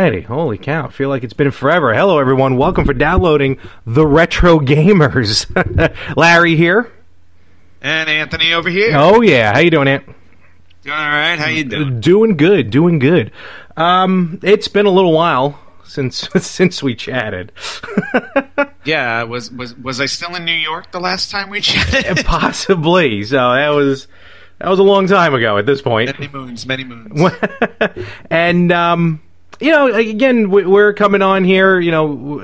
righty. Holy cow. I feel like it's been forever. Hello, everyone. Welcome for downloading The Retro Gamers. Larry here. And Anthony over here. Oh, yeah. How you doing, Ant? Doing all right. How you doing? Doing good. Doing good. It's been a little while since we chatted. Yeah. Was I still in New York the last time we chatted? Possibly. So that was a long time ago at this point. Many moons. And, again, we're coming on here,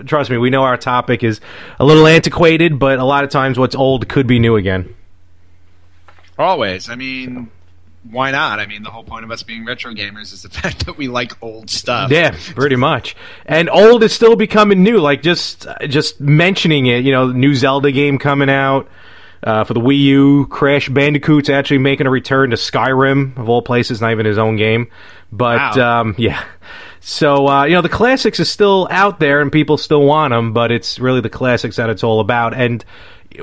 trust me, we know our topic is a little antiquated, but a lot of times what's old could be new again. Always. I mean, why not? I mean, the whole point of us being retro gamers is the fact that we like old stuff. Yeah, pretty much. And old is still becoming new. Like, just mentioning it, new Zelda game coming out. For the Wii U, Crash Bandicoot's actually making a return to Skyrim, of all places, not even his own game. But, wow. Yeah. So, the classics are still out there, and people still want them, but it's really the classics that it's all about. And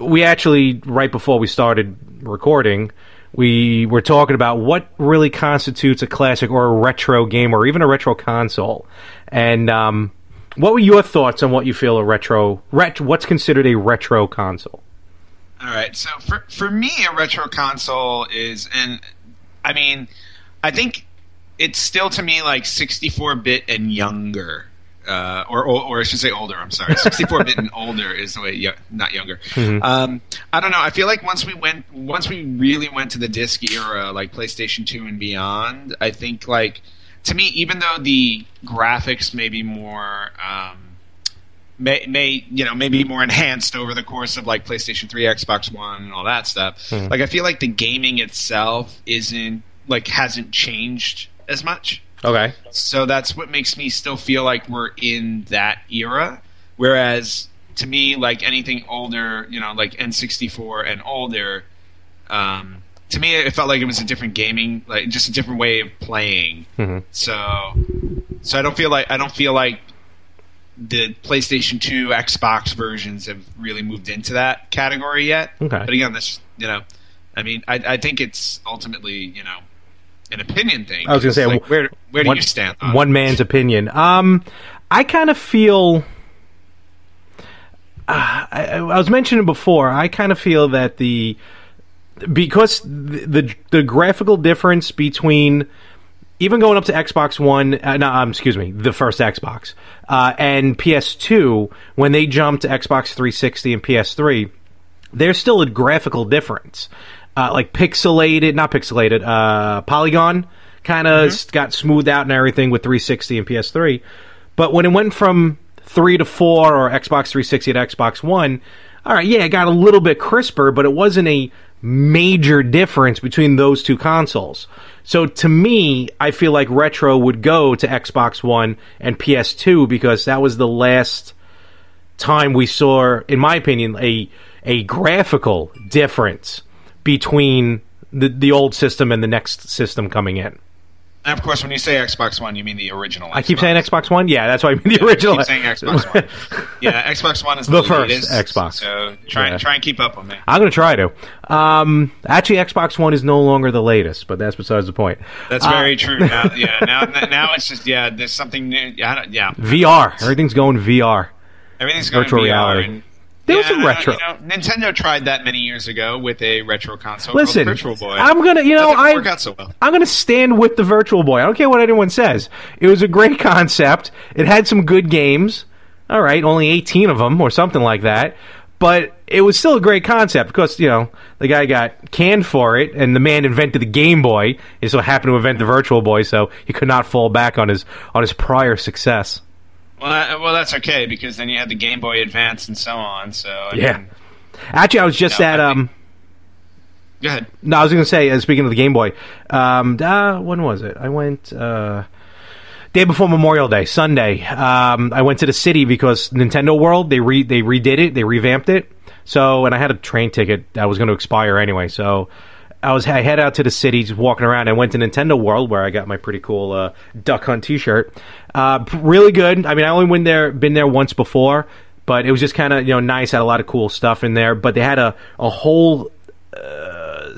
we actually, right before we started recording, we were talking about what really constitutes a classic or a retro game or even a retro console. And what were your thoughts on what you feel what's considered a retro console? All right, so for me, a retro console is, and I mean, I think it's still to me like 64-bit and younger, or I should say older. I'm sorry, 64-bit and older is the way, not younger. Mm-hmm. I don't know. I feel like once we really went to the disc era, like PlayStation 2 and beyond, I think like to me, even though the graphics may be more. Maybe more enhanced over the course of like PlayStation 3, Xbox One, and all that stuff. Mm-hmm. Like I feel like the gaming itself hasn't changed as much. Okay. So that's what makes me still feel like we're in that era. Whereas to me, like anything older, like N64 and older, to me it felt like it was a different gaming, like just a different way of playing. Mm-hmm. So I don't feel like the PlayStation 2, Xbox versions have really moved into that category yet. Okay. But again, that's I mean, I think it's ultimately, an opinion thing. I was going to say, like, where do you stand on one man's opinion? I kind of feel. I was mentioning before. I kind of feel that because the graphical difference between. Even going up to Xbox One, the first Xbox, and PS2, when they jumped to Xbox 360 and PS3, there's still a graphical difference. Like polygon kind of got smoothed out and everything with 360 and PS3. But when it went from 3 to 4 or Xbox 360 to Xbox One, all right, yeah, it got a little bit crisper, but it wasn't a major difference between those two consoles. So to me, I feel like retro would go to Xbox One and PS2 because that was the last time we saw, in my opinion, a graphical difference between the old system and the next system coming in. And of course, when you say Xbox One, you mean the original Xbox. I keep saying Xbox One? Yeah, that's why I mean the original. I keep saying Xbox One. Yeah, Xbox One is the first latest, Xbox. So try and keep up with me. I'm going to try to. Actually, Xbox One is no longer the latest, but that's besides the point. That's very true. Now it's just, there's something new. Yeah. VR. Everything's going VR. Everything's going virtual VR. Reality. There was a retro. Nintendo tried that many years ago with a retro console called Virtual Boy. I'm gonna, work out so well. I'm gonna stand with the Virtual Boy. I don't care what anyone says. It was a great concept. It had some good games. All right, only 18 of them or something like that. But it was still a great concept because, the guy got canned for it, and the man invented the Game Boy. He so happened to invent the Virtual Boy, so he could not fall back on his prior success. Well, that's okay because then you had the Game Boy Advance and so on. So I mean, actually, I was just at Go ahead. No, I was going to say, speaking of the Game Boy, when was it? I went day before Memorial Day, Sunday. I went to the city because Nintendo World they redid it, they revamped it. So, and I had a train ticket that was going to expire anyway. So, I head out to the city, just walking around. I went to Nintendo World where I got my pretty cool Duck Hunt T-shirt. Really good. I mean, I only been there once before, but it was just kind of nice. Had a lot of cool stuff in there. But they had a whole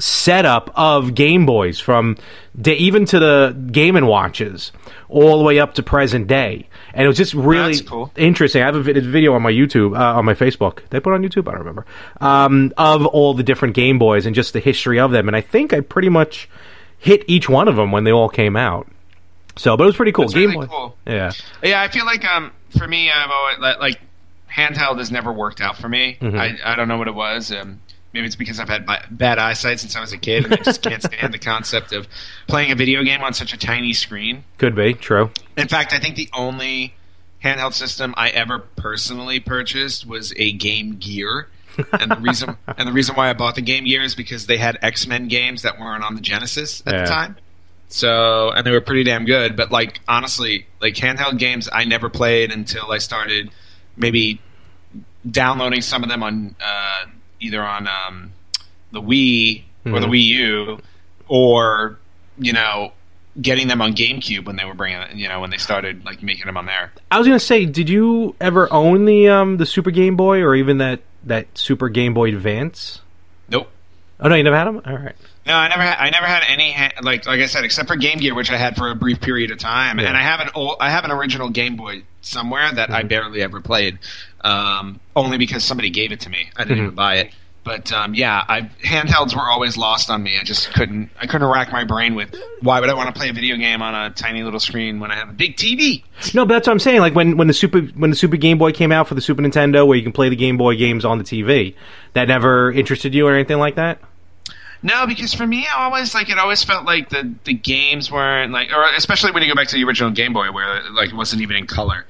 setup of Game Boys from even to the Game & Watches all the way up to present day. And it was just really cool. interesting. I have a video on my YouTube, on my Facebook. Did I put it on YouTube? I don't remember. Of all the different Game Boys and just the history of them. And I think I pretty much hit each one of them when they all came out. So, but it was pretty cool. That's Game really Boy. Cool. Yeah. Yeah, I feel like for me, I've always like handheld has never worked out for me. Mm-hmm. I don't know what it was. Maybe it's because I've had bad eyesight since I was a kid, and I just can't stand the concept of playing a video game on such a tiny screen. Could be true. In fact, I think the only handheld system I ever personally purchased was a Game Gear. And the reason why I bought the Game Gear is because they had X-Men games that weren't on the Genesis at the time. So, and they were pretty damn good. But like honestly, like handheld games, I never played until I started maybe downloading some of them on either on the Wii or the Wii U, or getting them on GameCube when they were when they started like making them on there. I was gonna say, did you ever own the Super Game Boy or even that Super Game Boy Advance? Nope. Oh no, you never had them? All right. No, I never had any like I said, except for Game Gear, which I had for a brief period of time, and I have an original Game Boy somewhere that I barely ever played, only because somebody gave it to me. I didn't even buy it. But handhelds were always lost on me. I just couldn't rack my brain with why would I want to play a video game on a tiny little screen when I have a big TV? No, but that's what I'm saying. Like when the Super Game Boy came out for the Super Nintendo, where you can play the Game Boy games on the TV, that never interested you or anything like that? No, because for me, it always felt like the games weren't like, or especially when you go back to the original Game Boy, where like it wasn't even in color.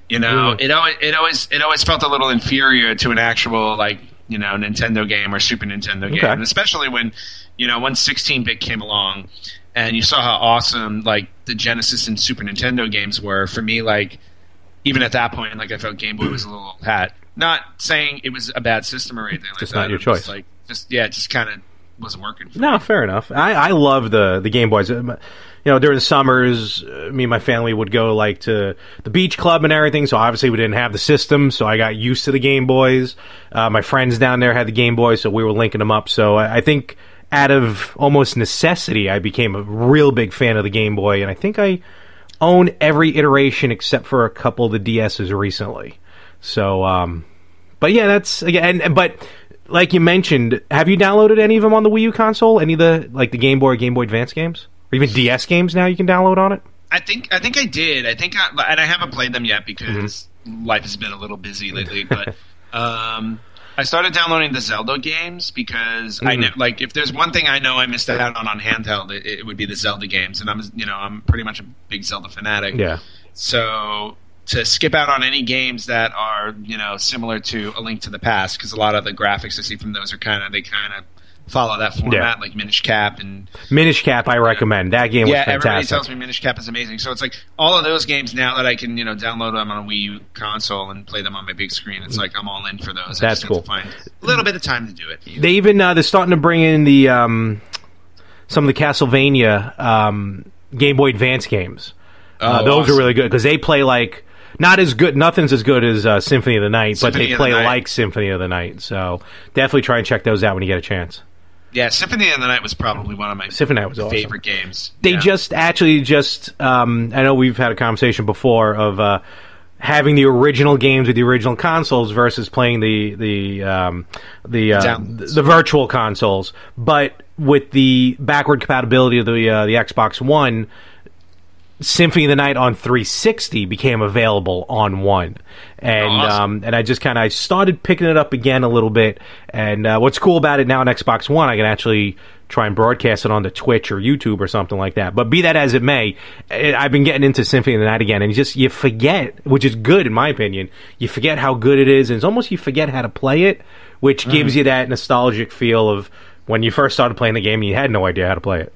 It always felt a little inferior to an actual like Nintendo game or Super Nintendo game, and especially when once 16-bit came along, and you saw how awesome like the Genesis and Super Nintendo games were. For me, like even at that point, like I felt Game Boy was a little old hat. Not saying it was a bad system or anything like just that. Not your choice. It just kind of wasn't working for me. Fair enough. I love the Game Boys. During the summers, me and my family would go like to the beach club and everything, so obviously we didn't have the system, so I got used to the Game Boys. My friends down there had the Game Boys, so we were linking them up. So I think out of almost necessity, I became a real big fan of the Game Boy, and I think I own every iteration except for a couple of the DSs recently. So, but yeah, that's, again, but like you mentioned, have you downloaded any of them on the Wii U console? Any of the Game Boy or Game Boy Advance games? Or even DS games now you can download on it? I think I did. And I haven't played them yet because life has been a little busy lately. But I started downloading the Zelda games because if there's one thing I know I missed out on handheld, it would be the Zelda games, and I'm pretty much a big Zelda fanatic. Yeah. So to skip out on any games that are similar to A Link to the Past, because a lot of the graphics I see from those are kind of follow that format, like Minish Cap. Minish Cap, I recommend. That game was fantastic. Everybody tells me Minish Cap is amazing. So it's like all of those games now that I can, download them on a Wii U console and play them on my big screen. It's like I'm all in for those. That's cool. Have to find a little bit of time to do it. They even they're starting to bring in the some of the Castlevania Game Boy Advance games. Those awesome. Are really good because they play like. Not as good. Nothing's as good as Symphony of the Night, but they play like Symphony of the Night. So definitely try and check those out when you get a chance. Yeah, Symphony of the Night was probably one of my favorite games. They just I know we've had a conversation before of having the original games with the original consoles versus playing the virtual consoles. But with the backward compatibility of the Xbox One, Symphony of the Night on 360 became available on one, and awesome. And I started picking it up again a little bit. And what's cool about it now on Xbox One, I can actually try and broadcast it onto Twitch or YouTube or something like that. But be that as it may, I've been getting into Symphony of the Night again, and you forget, which is good in my opinion. You forget how good it is, and it's almost you forget how to play it, which gives you that nostalgic feel of when you first started playing the game and you had no idea how to play it.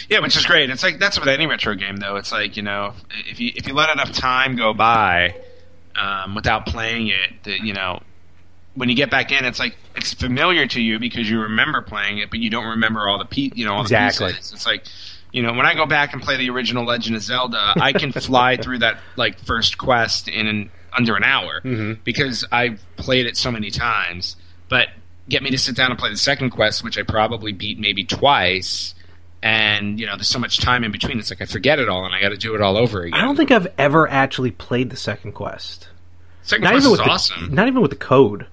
Yeah, which is great. It's like that's with any retro game, though. It's like if you let enough time go by without playing it, when you get back in, it's like it's familiar to you because you remember playing it, but you don't remember all the exactly. Pieces. It's like when I go back and play the original Legend of Zelda, I can fly through that like first quest in under an hour because I've played it so many times. But get me to sit down and play the second quest, which I probably beat maybe twice. And, there's so much time in between. It's like I forget it all and I got to do it all over again. I don't think I've ever actually played the second quest. Second quest is awesome. Not even with the code.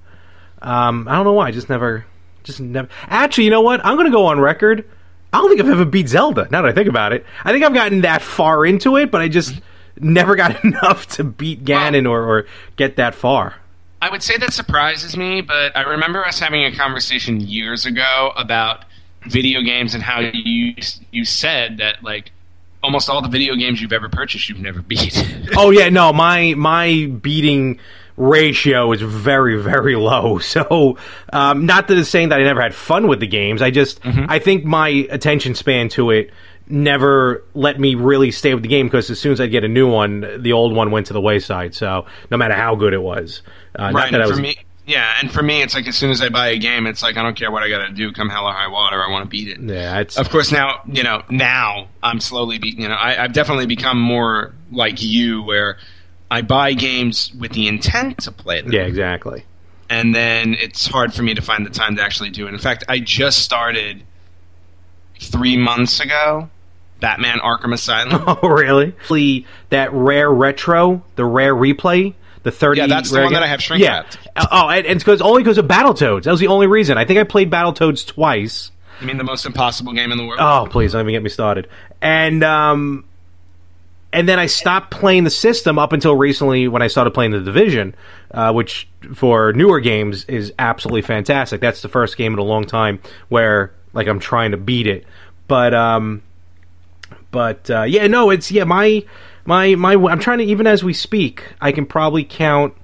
I don't know why. Just never. Actually, you know what? I'm going to go on record. I don't think I've ever beat Zelda, now that I think about it. I think I've gotten that far into it, but I just never got enough to beat Ganon or get that far. I would say that surprises me, but I remember us having a conversation years ago about video games and how you said that, like, almost all the video games you've ever purchased you've never beat. Oh, yeah, no, my beating ratio is very, very low. So, not that it's saying that I never had fun with the games. I think my attention span to it never let me really stay with the game, because as soon as I get a new one, the old one went to the wayside. So, no matter how good it was. Right, and for me, it's like as soon as I buy a game, it's like I don't care what I got to do, come hell or high water, I want to beat it. Yeah, of course, now I'm slowly beating. I've definitely become more like you, where I buy games with the intent to play them. Yeah, exactly. And then it's hard for me to find the time to actually do it. In fact, I just started 3 months ago Batman Arkham Asylum. Oh, really? That rare retro, the rare replay, the 30. Yeah, that's the one that I have shrink wrapped. Oh, and it's only because of Battletoads. That was the only reason. I think I played Battletoads twice. You mean the most impossible game in the world? Oh, please, don't even get me started. And then I stopped playing the system up until recently when I started playing The Division, which for newer games is absolutely fantastic. That's the first game in a long time where like I'm trying to beat it. But I'm trying to, even as we speak, I can probably count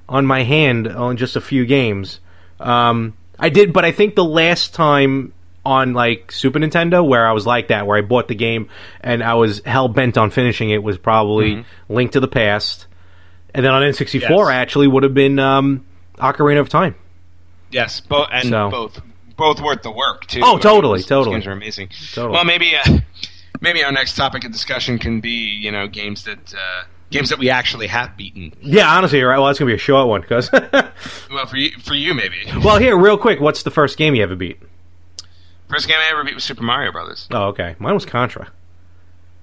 on my hand on just a few games. I did, but I think the last time on like Super Nintendo where I was like that, where I bought the game and I was hell bent on finishing it, was probably Link to the Past, and then on N64 actually would have been Ocarina of Time. Yes, both worth the work too. Oh, totally. Those games are amazing. Totally. Well, maybe our next topic of discussion can be games that we actually have beaten. Yeah, honestly, you're right. Well, that's gonna be a short one, because. Well, for you maybe. Well, here, real quick, what's the first game you ever beat? First game I ever beat was Super Mario Brothers. Oh, okay. Mine was Contra.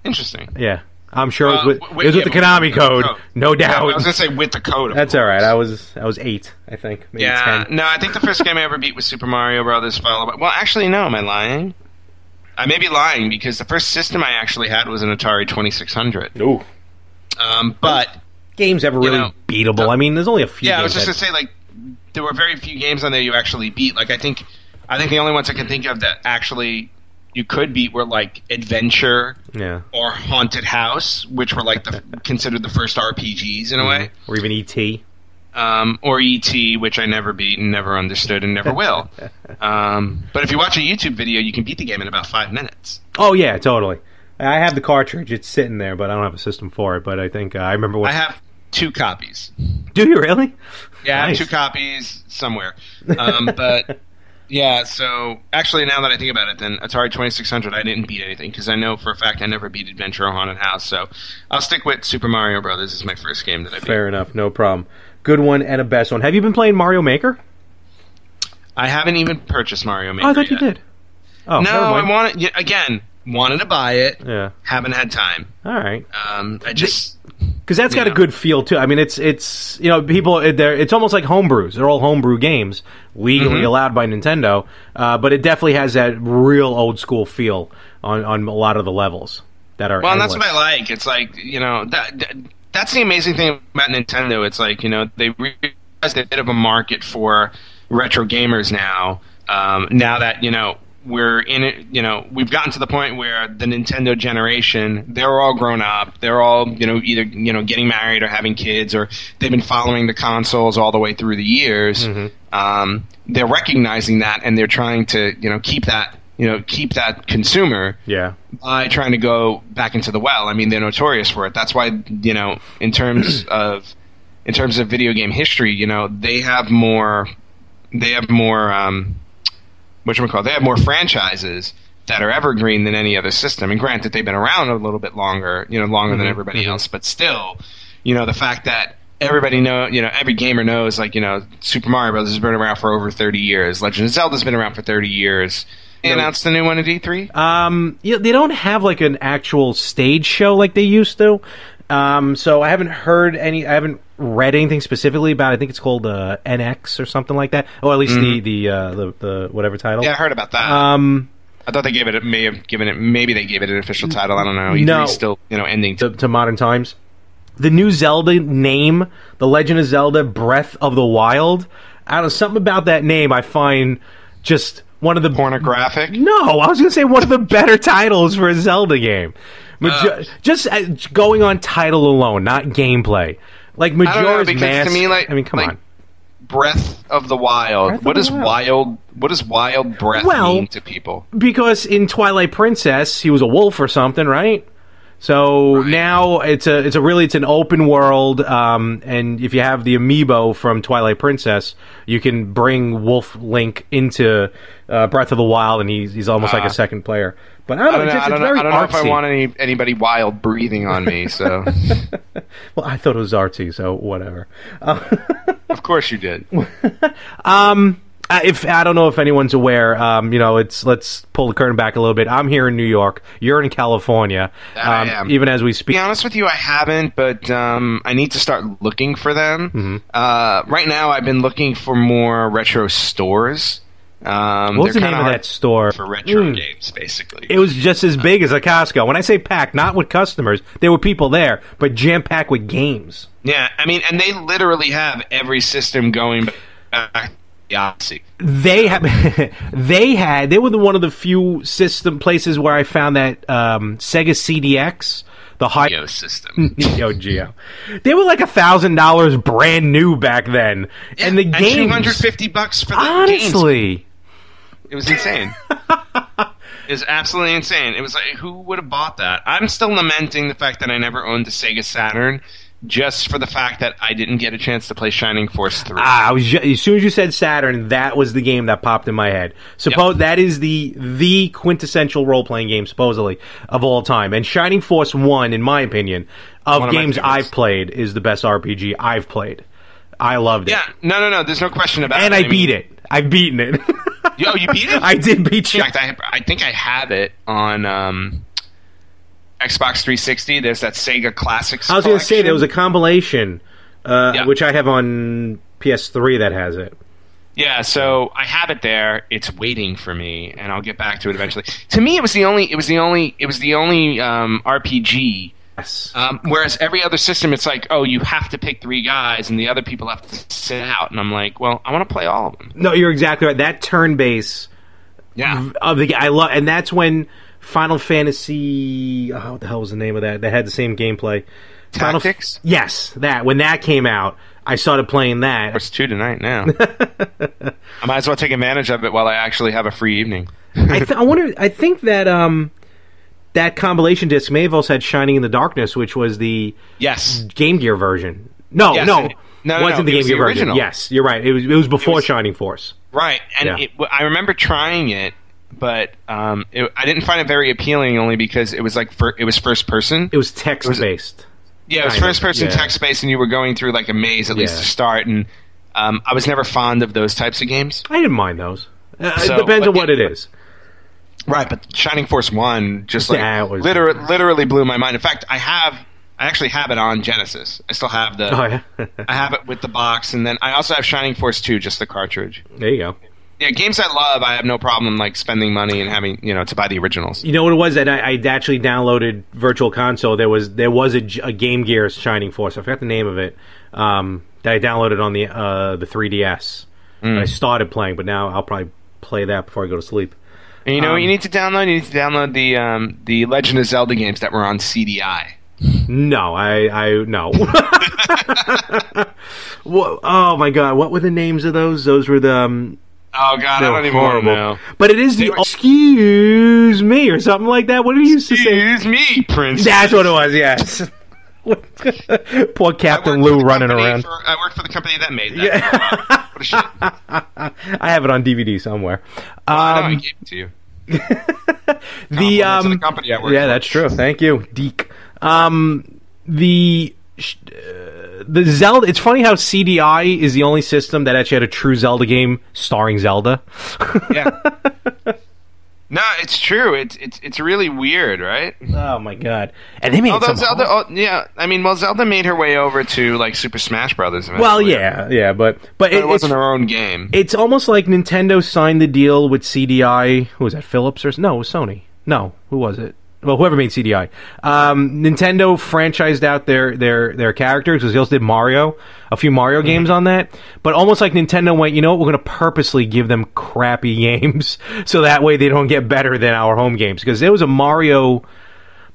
Interesting. Yeah. I'm sure it was with the Konami code, no doubt. Yeah, I was going to say with the code. That's all right. I was 8, I think. Maybe 10. No, I think the first game I ever beat was Super Mario Brothers, followed by... Well, actually, no. Am I lying? I may be lying, because the first system I actually had was an Atari 2600. Ooh. But... Games ever really beatable? I mean, there's only a few games. Yeah, I was just going to say, like, there were very few games on there you actually beat. Like, I think the only ones I can think of that actually you could beat were like Adventure or Haunted House, which were like considered the first RPGs in a way. Or even E.T. Or E.T., which I never beat and never understood and never will. But if you watch a YouTube video, you can beat the game in about 5 minutes. Oh, yeah, totally. I have the cartridge. It's sitting there, but I don't have a system for it. But I think I remember what... I have 2 copies. Do you really? Yeah, Nice. I have 2 copies somewhere. But... Yeah, so actually now that I think about it, then Atari 2600, I didn't beat anything, because I know for a fact I never beat Adventure or Haunted House, so I'll stick with Super Mario Brothers as my first game that I beat. Fair enough, no problem. Good one and a best one. Have you been playing Mario Maker? I haven't even purchased Mario Maker I thought yet. you did. Oh, no, I wanted to buy it. Yeah. Haven't had time. All right. Because that's got a good feel too. I mean, it's people. It's almost like homebrews. They're all homebrew games, legally allowed by Nintendo. But it definitely has that real old school feel on a lot of the levels that are. Well, and endless. that's what I like. It's like that's the amazing thing about Nintendo. It's like they realized a bit of a market for retro gamers now. Now that we're in it, we've gotten to the point where the Nintendo generation, they're all grown up. They're all, either, getting married or having kids, or they've been following the consoles all the way through the years. They're recognizing that, and they're trying to, keep that consumer by trying to go back into the well. I mean, they're notorious for it. That's why, in terms of video game history, they have more they have more franchises that are evergreen than any other system. And granted, they've been around a little bit longer, longer than everybody else. But still, the fact that everybody every gamer knows, like, Super Mario Brothers has been around for over 30 years. Legend of Zelda's been around for 30 years. They announced the new one at E3? They don't have like an actual stage show like they used to. So I haven't read anything specifically about it. I think it's called NX or something like that. Or at least the whatever title. Yeah, I heard about that. I thought they gave it. Maybe they gave it an official title. I don't know. E3's still ending to modern times. The new Zelda name, The Legend of Zelda: Breath of the Wild. I don't know, something about that name I find just one of the pornographic. No, I was going to say one of the better titles for a Zelda game. Just going on title alone, not gameplay. Like Majora's Mask. To me, come on. Breath of the Wild. What does wild breath mean to people? Because in Twilight Princess, he was a wolf or something, right? So now it's an open world, and if you have the amiibo from Twilight Princess, you can bring Wolf Link into Breath of the Wild, and he's almost like a second player. But I don't know. I don't know if I want anybody wild breathing on me. So, well, I thought it was artsy, so whatever. Of course you did. If I don't know if anyone's aware, let's pull the curtain back a little bit. I'm here in New York. You're in California. I am. Even as we speak. To be honest with you, I haven't, but I need to start looking for them. Mm-hmm. Right now, I've been looking for more retro stores. What's the name of that store? For retro games, basically. It was just as big as a Costco. When I say packed, not with customers, there were people there, but jam-packed with games. Yeah, I mean, and they literally have every system going back. Odyssey. They were one of the few system places where I found that Sega CDX, the high Geo system. Geo. They were like $1,000 brand new back then, and the game $250 for the honestly. Games. It was insane. It was absolutely insane. It was like, who would have bought that? I'm still lamenting the fact that I never owned a Sega Saturn. Just for the fact that I didn't get a chance to play Shining Force 3. As soon as you said Saturn, that was the game that popped in my head. That is the quintessential role-playing game, supposedly, of all time. And Shining Force 1, in my opinion, of games I've played, is the best RPG I've played. I loved it. Yeah, no, there's no question about it. And I beat it. I've beaten it. Yo, you beat it? I did beat it. I think I have it on... Xbox 360, there's that Sega Classics. I was going to say there was a compilation, which I have on PS3 that has it. Yeah, so I have it there. It's waiting for me, and I'll get back to it eventually. To me, it was the only RPG. Yes. Whereas every other system, it's like, oh, you have to pick 3 guys, and the other people have to sit out. And I'm like, well, I want to play all of them. No, you're exactly right. That turn base, of the I love, and that's when Final Fantasy. Oh, what the hell was the name of that? That had the same gameplay. Tactics? Yes, that. When that came out, I started playing that. It's 2 tonight now. I might as well take advantage of it while I actually have a free evening. I think that that compilation disc may have also had Shining in the Darkness, which was the Game Gear version. No, it wasn't the Game Gear version. Yes, you're right. It was before Shining Force. Right, and I remember trying it. But I didn't find it very appealing, only because it was like it was first person. It was text based. Yeah, it was first person text based, and you were going through like a maze at least to start. And I was never fond of those types of games. I didn't mind those. It depends on what it is. Right, but Shining Force 1 just like literally blew my mind. In fact, I actually have it on Genesis. I still have the. Oh, yeah. I have it with the box, and then I also have Shining Force 2, just the cartridge. There you go. Yeah, games I love, I have no problem like spending money and having to buy the originals. You know what it was that I actually downloaded Virtual Console. There was a Game Gear Shining Force. I forgot the name of it. That I downloaded on the 3DS. I started playing, but now I'll probably play that before I go to sleep. And you know what you need to download? You need to download the Legend of Zelda games that were on CDI. No, no. Oh my God, what were the names of those? Those were the. Oh God, I don't even want to know. But it is excuse me or something like that. What did he used to say? Excuse me, Prince. That's what it was. Yes. Poor Captain Lou running around. I worked for the company that made that. Yeah. What a shit. I have it on DVD somewhere. I gave it to you. The the company I work for. That's true. Thank you, Deke. The the Zelda. It's funny how CDI is the only system that actually had a true Zelda game starring Zelda. Yeah. No, it's true. It's really weird, right? Oh my god! And they made Zelda. Zelda made her way over to like Super Smash Brothers. Well, yeah, but it wasn't her own game. It's almost like Nintendo signed the deal with CDI. Who was that? Philips or no? It was Sony. No, who was it? Well, whoever made CDI. Nintendo franchised out their characters, because they also did a few Mario games on that. But almost like Nintendo went, you know what, we're going to purposely give them crappy games so that way they don't get better than our home games. Because there was a Mario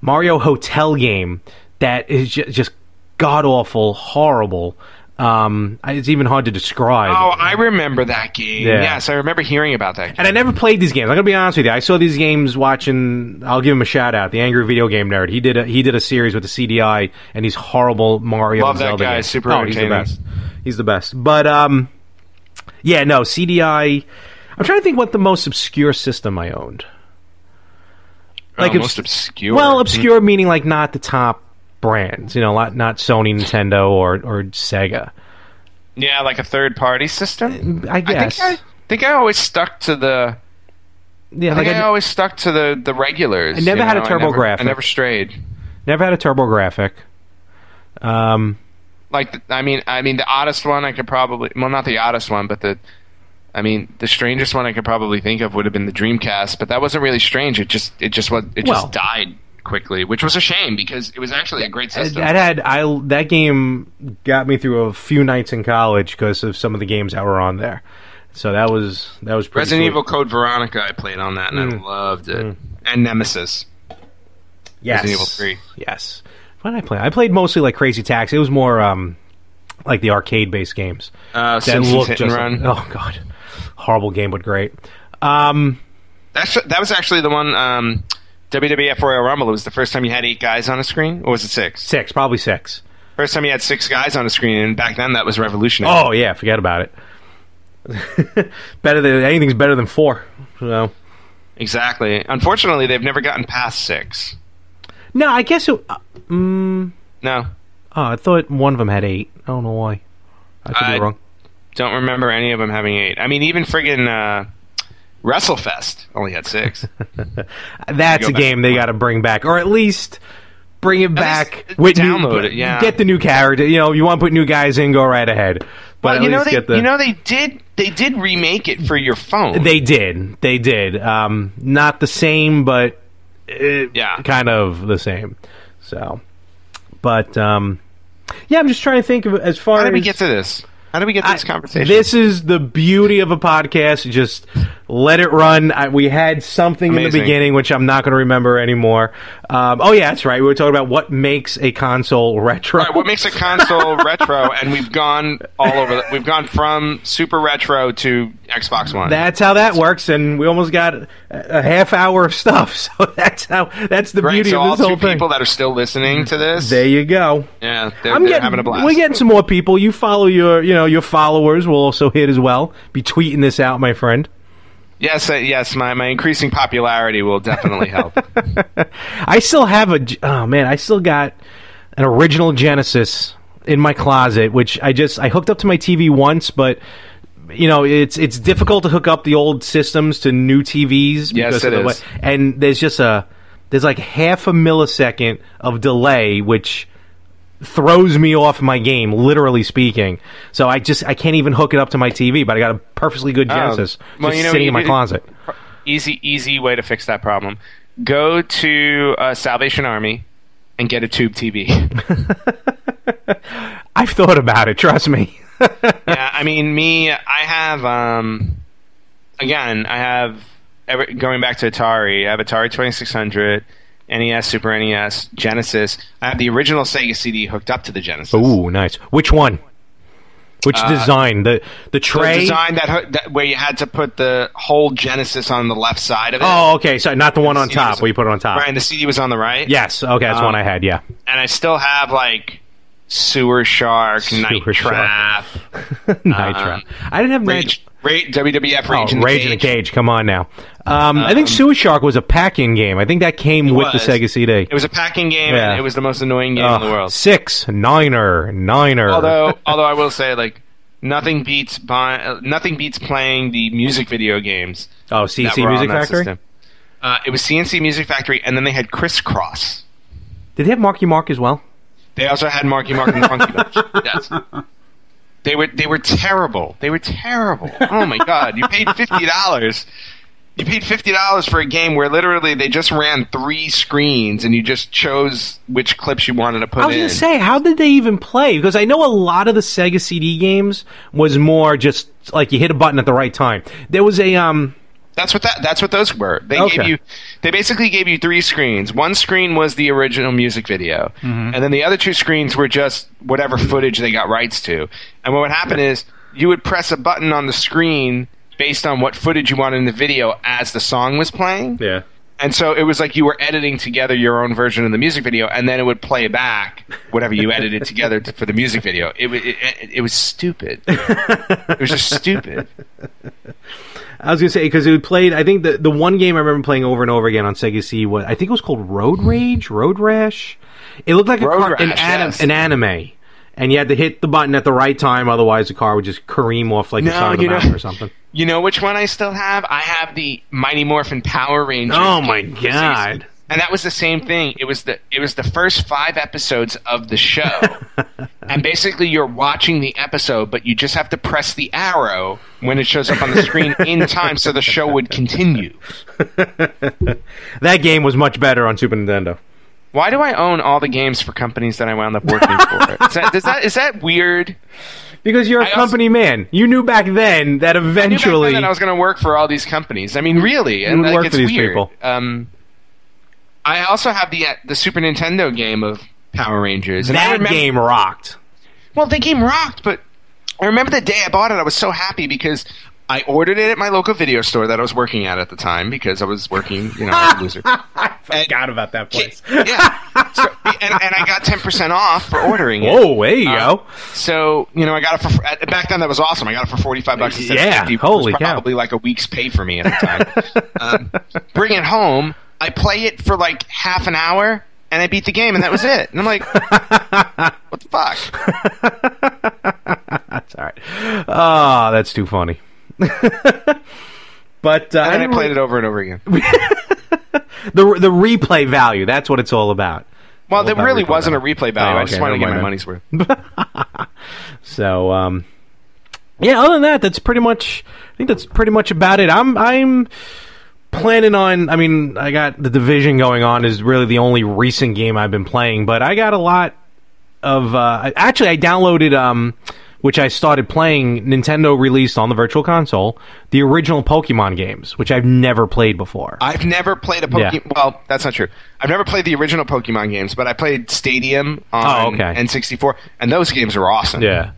Hotel game that is just god-awful, horrible. It's even hard to describe. Oh, I remember that game. Yeah. Yes, I remember hearing about that game. And I never played these games. I'm going to be honest with you. I saw these games watching, I'll give him a shout out, the Angry Video Game Nerd. He did a series with the CDI and these horrible Mario and Zelda games. Super entertaining. He's the best. But, yeah, no, CDI, I'm trying to think what the most obscure system I owned. Like most obscure? Well, obscure meaning like not the top brands, not Sony, Nintendo, or Sega. Yeah, like a third-party system. I guess. I think I always stuck to the. Yeah, I always stuck to the regulars. I never had a TurboGrafx. I never strayed. Never had a TurboGrafx. The oddest one I could probably, well, not the oddest one, but the strangest one I could probably think of would have been the Dreamcast. But that wasn't really strange. It just died quickly, which was a shame because it was actually a great system. That game got me through a few nights in college because of some of the games that were on there. So that was pretty Resident sweet. Evil Code Veronica I played on that and I loved it. And Nemesis. Yes. Resident Evil 3. Yes. What did I play? I played mostly like Crazy Taxi. It was more like the arcade-based games. Simpsons Hit and Run. Oh god, horrible game but great. That was actually the one. WWF Royal Rumble, it was the first time you had 8 guys on a screen? Or was it 6? Probably 6. First time you had 6 guys on a screen, and back then that was revolutionary. Oh, yeah, forget about it. Anything's better than 4. So. Exactly. Unfortunately, they've never gotten past 6. No, I guess it... No. Oh, I thought one of them had 8. I don't know why. I could be wrong. Don't remember any of them having 8. I mean, even friggin' WrestleFest only had 6. That's a game they got to bring back, or at least bring it back with download it. Yeah, get the new character. You want to put new guys in, go right ahead. But they did remake it for your phone. They did. Not the same, but kind of the same. So, but I'm just trying to think of as far. How did we get to this? How did we get to this conversation? This is the beauty of a podcast. Just let it run. We had something in the beginning, which I'm not going to remember anymore. That's right. We were talking about what makes a console retro. Right, what makes a console retro, and we've gone all over. We've gone from super retro to Xbox One. That's how that works, and we almost got a half hour of stuff. So that's the beauty of this whole thing. People that are still listening to this. There you go. Yeah, they're having a blast. We're getting some more people. You follow your followers will also hit as well. Be tweeting this out, my friend. Yes. My increasing popularity will definitely help. I still have I still got an original Genesis in my closet, which I hooked up to my TV once, but it's difficult to hook up the old systems to new TVs. Yes, it is. And there's like half a millisecond of delay, which throws me off my game, literally speaking. So I can't even hook it up to my TV, but I got a perfectly good Genesis sitting in my closet. Easy way to fix that problem. Go to Salvation Army and get a tube TV. I've thought about it, trust me. Yeah, I mean, I have going back to Atari, I have Atari 2600, NES, Super NES, Genesis. I have the original Sega CD hooked up to the Genesis. Ooh, nice. Which one? Which design? The tray? The design that where you had to put the whole Genesis on the left side of it. Oh, okay. So not the one on top where you put it on top. Right, and the CD was on the right? Yes. Okay, that's one I had, yeah. And I still have, like, Sewer Shark, Night Trap. Night Trap. I didn't have WWF Rage in the Cage. Rage in the Cage. Come on now. I think Sewer Shark was a pack-in game. I think that came with the Sega CD. It was a pack-in game, and it was the most annoying game in the world. 6, niner. Although I will say, like, nothing beats playing the music video games. Oh, CNC Music Factory? It was CNC Music Factory, and then they had Crisscross. Did they have Marky Mark as well? They also had Marky Mark and the Funky Bunch. Yes. They were terrible. They were terrible. Oh my God! You paid $50. You paid $50 for a game where literally they just ran 3 screens and you just chose which clips you wanted to put in. I was going to say, how did they even play? Because I know a lot of the Sega CD games was more just like you hit a button at the right time. There was a That's what those were. They basically gave you 3 screens. One screen was the original music video, and then the other 2 screens were just whatever footage they got rights to. And what would happen is you would press a button on the screen based on what footage you wanted in the video as the song was playing. Yeah. And so it was like you were editing together your own version of the music video, and then it would play back whatever you edited together for the music video. It was stupid. It was just stupid. I was going to say, because it played, I think the one game I remember playing over and over again on Sega CD was, I think it was called Road Rash? It looked like an anime. And you had to hit the button at the right time, otherwise the car would just careem off like the side of the mountain or something. You know which one I still have? I have the Mighty Morphin Power Rangers. Oh my God. And that was the same thing. It was the first 5 episodes of the show. And basically you're watching the episode, but you just have to press the arrow when it shows up on the screen in time so the show would continue. That game was much better on Super Nintendo. Why do I own all the games for companies that I wound up working for? Is that weird? Because you're a company man. You knew back then that eventually I was going to work for all these companies. I mean, really, and work it's for these weird. people. I also have the Super Nintendo game of Power Rangers. And that game rocked. Well, the game rocked, but I remember the day I bought it, I was so happy because I ordered it at my local video store that I was working at the time because I was working, as a loser. I forgot about that place. Yeah. So, and I got 10% off for ordering it. Whoa, there you go. So, I got it for... Back then, that was awesome. I got it for $45 instead of $50. Holy cow. Probably like a week's pay for me at the time. Bring it home. I play it for like half an hour, and I beat the game, and that was it. And I'm like, what the fuck? That's all right. Oh, that's too funny. But and then I played it over and over again. the replay value, that's what it's all about. Well, there really wasn't a replay value. I just wanted to get my money's worth. So, other than that, I think that's pretty much about it. I'm planning on, I got The Division going on, is really the only recent game I've been playing, but I got a lot of, actually I downloaded, which I started playing, Nintendo released on the Virtual Console, the original Pokemon games, which I've never played before. I've never played a Pokemon... Yeah. Well, that's not true. I've never played the original Pokemon games, but I played Stadium on N64, and those games are awesome. Yeah.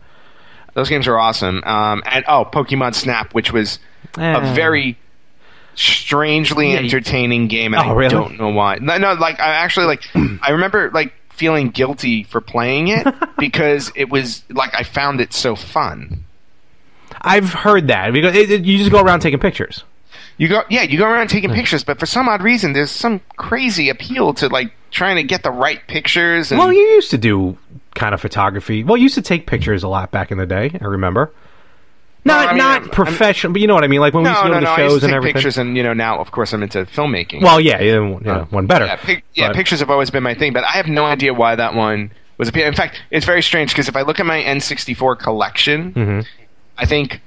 Those games are awesome. And Pokemon Snap, which was a very strangely entertaining game, and I don't know why. No, I remember, feeling guilty for playing it because it was I found it so fun. I've heard that because you just go around taking pictures. You go around taking pictures, but for some odd reason, there's some crazy appeal to trying to get the right pictures. And... Well, you used to do kind of photography. Well, you used to take pictures a lot back in the day. I remember. Not professional, but you know what I mean. Like when we used to go to the shows I used to and take everything. Pictures, and now, of course, I'm into filmmaking. Well, one better. Pictures have always been my thing, but I have no idea why that one was appealing. In fact, it's very strange because if I look at my N64 collection, I think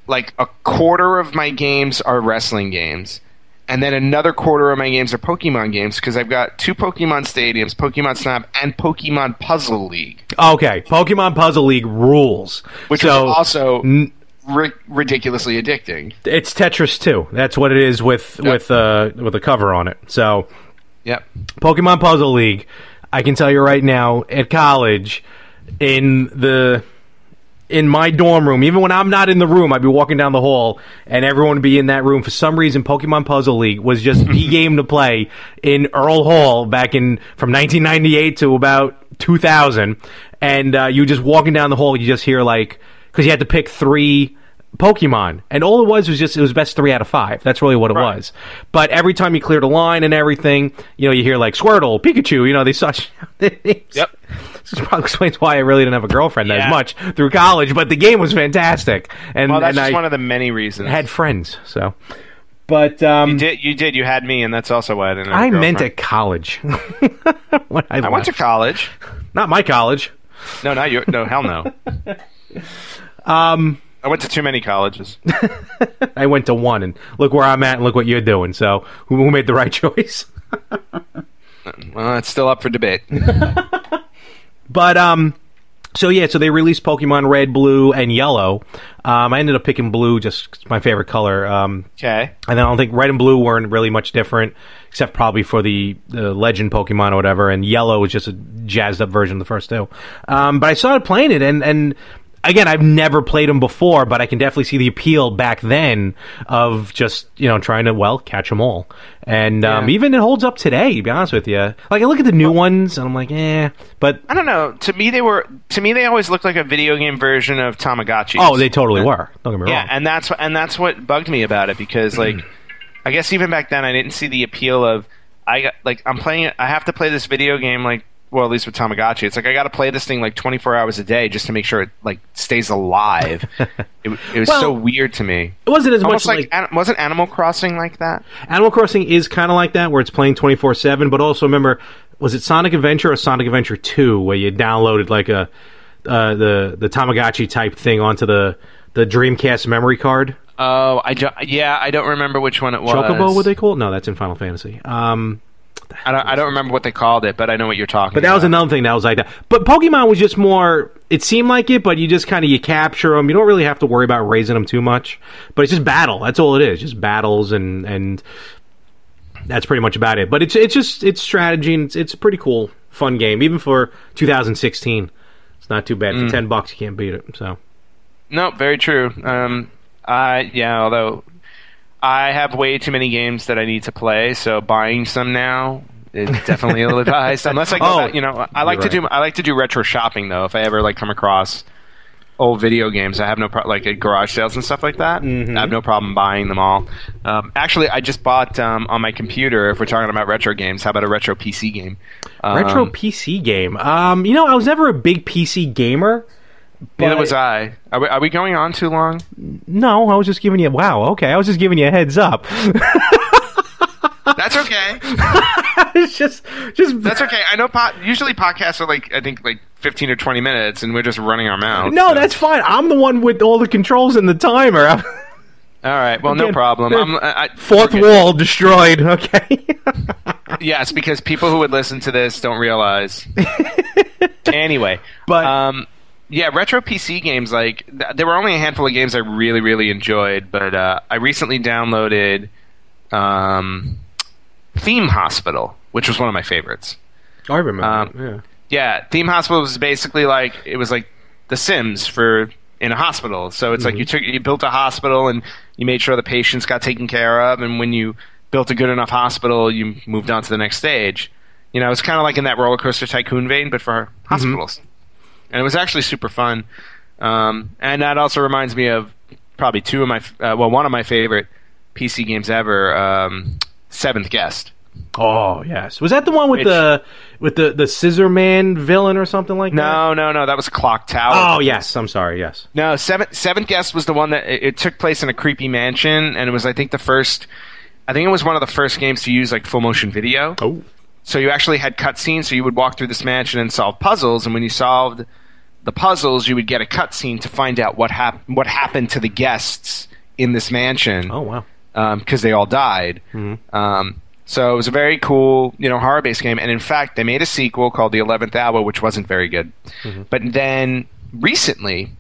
a quarter of my games are wrestling games, and then another quarter of my games are Pokemon games because I've got 2 Pokemon Stadiums, Pokemon Snap, and Pokemon Puzzle League. Okay, Pokemon Puzzle League rules. Which is also ridiculously addicting. It's Tetris 2. That's what it is with a cover on it. So, Pokemon Puzzle League. I can tell you right now, at college, in my dorm room, even when I'm not in the room, I'd be walking down the hall, and everyone would be in that room. For some reason, Pokemon Puzzle League was just the game to play in Earl Hall back from 1998 to about 2000. And you just walking down the hall, you just hear because you had to pick 3 Pokemon, and all it was just, it was best 3 out of 5. That's really what it was. But every time you cleared a line and everything, you hear like Squirtle, Pikachu, they such Yep. This probably explains why I really didn't have a girlfriend as much through college, but the game was fantastic. And that's just one of the many reasons. I had friends, so. But you did. You had me, and that's also why I didn't have a girlfriend. meant at college. I went to college. Not my college. No, not your. No, hell no. I went to too many colleges. I went to one, and look where I'm at, and look what you're doing. So, who made the right choice? Well, it's still up for debate. But so they released Pokemon Red, Blue, and Yellow. I ended up picking Blue, just 'cause it's my favorite color. Okay. And I don't think Red and Blue weren't really much different, except probably for the Legend Pokemon or whatever. And Yellow was just a jazzed up version of the first two. But I started playing it, and again, I've never played them before, but I can definitely see the appeal back then of just, trying to, catch them all. And even it holds up today, to be honest with you. Like, I look at the new ones, and I'm like, but... I don't know. To me, they always looked like a video game version of Tamagotchi. Oh, they totally were. Don't get me wrong. Yeah, and that's what bugged me about it, because, like, I guess even back then I didn't see the appeal of... I'm playing it... I have to play this video game, like, well, at least with Tamagotchi, it's like I got to play this thing like 24 hours a day just to make sure it like stays alive. It was so weird to me. It wasn't as almost much wasn't Animal Crossing like that? Animal Crossing is kind of like that, where it's playing 24/7. But also remember, was it Sonic Adventure or Sonic Adventure 2, where you downloaded like the Tamagotchi type thing onto the Dreamcast memory card? Oh, I don't remember which one it was. Chocobo, what they call it? No, that's in Final Fantasy. I don't remember what they called it, but I know what you're talking about. But that was another thing that was like that. But Pokemon was just more... It seemed like it, but you just kind of... You capture them. You don't really have to worry about raising them too much. But it's just battle. That's all it is. Just battles, and that's pretty much about it. But it's strategy, and it's a pretty cool, fun game. Even for 2016. It's not too bad. For $10, you can't beat it. So. No, very true. Although... I have way too many games that I need to play, so buying some now is definitely ill-advised. Unless I go back, I like to do retro shopping though. If I ever come across old video games, I have no problem, like at garage sales and stuff like that. I have no problem buying them all. Actually, I just bought on my computer. If we're talking about retro games, how about a retro PC game? Retro PC game. I was never a big PC gamer. Neither was I. Are we going on too long? No, I was just giving you... Wow, okay. I was just giving you a heads up. That's okay. It's just... That's okay. I know usually podcasts are I think 15 or 20 minutes, and we're just running our mouths. No, that's fine. I'm the one with all the controls and the timer. All right. Well, no problem. Fourth wall destroyed. Okay. Yes, because people who would listen to this don't realize. Anyway. But... yeah, retro PC games, there were only a handful of games I really, really enjoyed, but I recently downloaded Theme Hospital, which was one of my favorites. I remember Yeah, Theme Hospital was basically it was like The Sims in a hospital. So it's like you built a hospital and you made sure the patients got taken care of, and when you built a good enough hospital, you moved on to the next stage. It's kind of like in that Roller Coaster Tycoon vein, but for hospitals. And it was actually super fun. And that also reminds me of probably one of my favorite PC games ever, Seventh Guest. Oh, yes. Was that the one with the Scissor Man villain or something like that? No. That was Clock Tower. Oh, yes. I'm sorry, yes. No, Seventh Guest was the one that... It took place in a creepy mansion, and it was, I think, it was one of the first games to use, full motion video. Oh. So you actually had cutscenes, so you would walk through this mansion and solve puzzles, and when you solved the puzzles, you would get a cutscene to find out what happened to the guests in this mansion. Oh, wow. Because they all died. So it was a very cool, horror-based game, and in fact, they made a sequel called The 11th Hour, which wasn't very good. But then, recently,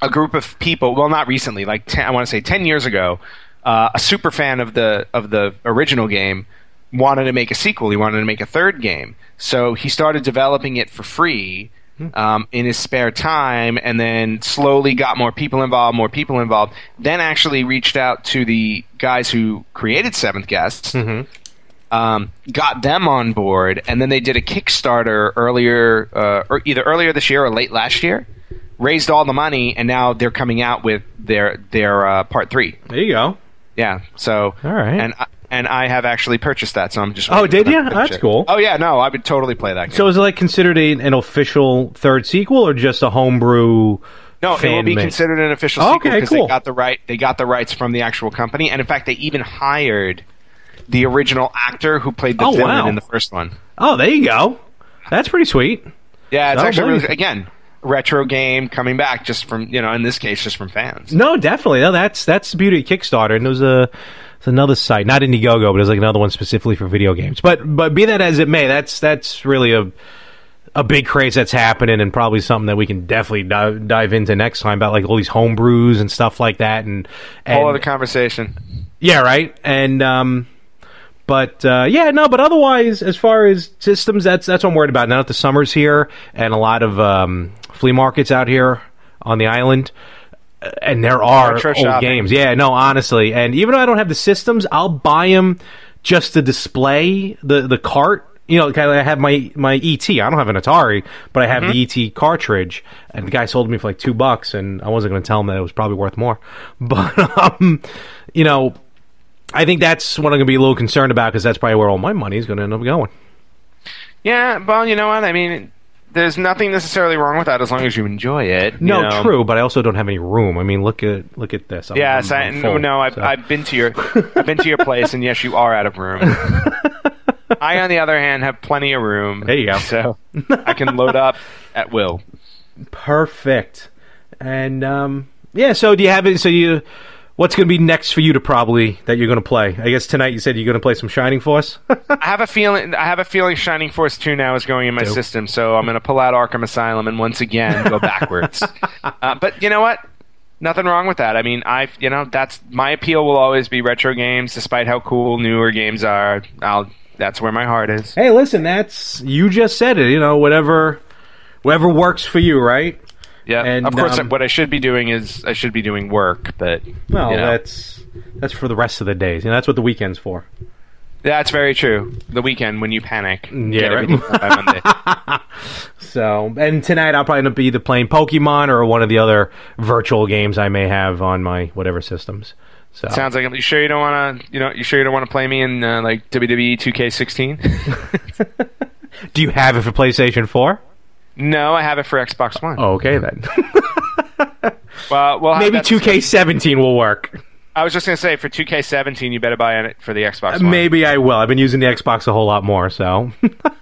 a group of people, well, not recently, I want to say 10 years ago, a super fan of the original game wanted to make a sequel. He wanted to make a third game. So he started developing it for free in his spare time, and then slowly got more people involved, then actually reached out to the guys who created Seventh Guest, got them on board, and then they did a Kickstarter either earlier this year or late last year, raised all the money, and now they're coming out with their part 3. There you go. Yeah. So all right. And I have actually purchased that, so I'm just. Oh, did you? That's cool. Oh yeah, no, I would totally play that game. So is it like considered an official third sequel, or just a homebrew? No, it will be considered an official sequel because cool. they got the rights from the actual company, and in fact, they even hired the original actor who played the villain in the first one. Oh, there you go. That's pretty sweet. Yeah, it's actually really, again, retro game coming back just from, in this case, just from fans. No, definitely. No, that's the beauty of Kickstarter. And there's another site, not Indiegogo, but there's like another one specifically for video games. But be that as it may, that's really a big craze that's happening, and probably something that we can definitely dive into next time about like all these homebrews and stuff like that. And whole other conversation. Yeah, right. And but otherwise, as far as systems, that's what I'm worried about. Now that the summer's here and a lot of flea markets out here on the island, and there are retro old shopping. games. Yeah, no, honestly. And even though I don't have the systems, I'll buy them just to display the cart. Kind of, I have my ET. I don't have an Atari, but I have the ET cartridge. And the guy sold it me for like $2, and I wasn't going to tell him that it was probably worth more. But I think that's what I'm going to be a little concerned about, because that's probably where all my money is going to end up going. Yeah, well, you know what? I mean, there's nothing necessarily wrong with that as long as you enjoy it. No, true, but I also don't have any room. I mean, look at this. I've been to your place, and yes, you are out of room. I, on the other hand, have plenty of room. There you go. So I can load up at will. Perfect. And so do you have it? So what's going to be next for you that you're going to play? I guess tonight you said you're going to play some Shining Force. I have a feeling Shining Force 2 now is going in my system, so I'm going to pull out Arkham Asylum and once again go backwards. But you know what? Nothing wrong with that. I mean, that's my appeal will always be retro games, despite how cool newer games are. That's where my heart is. Hey, listen, you just said it. Whatever works for you, right? Yeah, and of course. What I should be doing is work, but that's for the rest of the days. That's what the weekend's for. That's very true. The weekend when you panic, yeah, right. By Monday. So, and tonight I'll probably be either playing Pokemon or one of the other virtual games I may have on my whatever systems. So. Sounds like you sure you don't want to you sure you don't want to play me in like WWE 2K16? Do you have it for PlayStation 4? No, I have it for Xbox One. Oh, okay then. Well, maybe 2K17 will work. I was just gonna say for 2K17, you better buy it for the Xbox One. Maybe I will. I've been using the Xbox a whole lot more, so.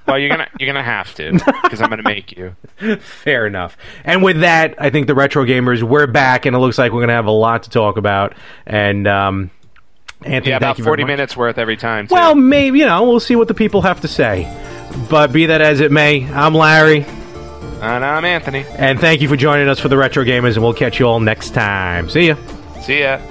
Well, you're gonna have to, because I'm gonna make you. Fair enough. And with that, I think the Retro Gamers, we're back, and it looks like we're gonna have a lot to talk about. And Anthony, about 40 minutes worth every time. Too. Well, maybe we'll see what the people have to say. But be that as it may, I'm Larry. And I'm Anthony. And thank you for joining us for the Retro Gamers, and we'll catch you all next time. See ya. See ya.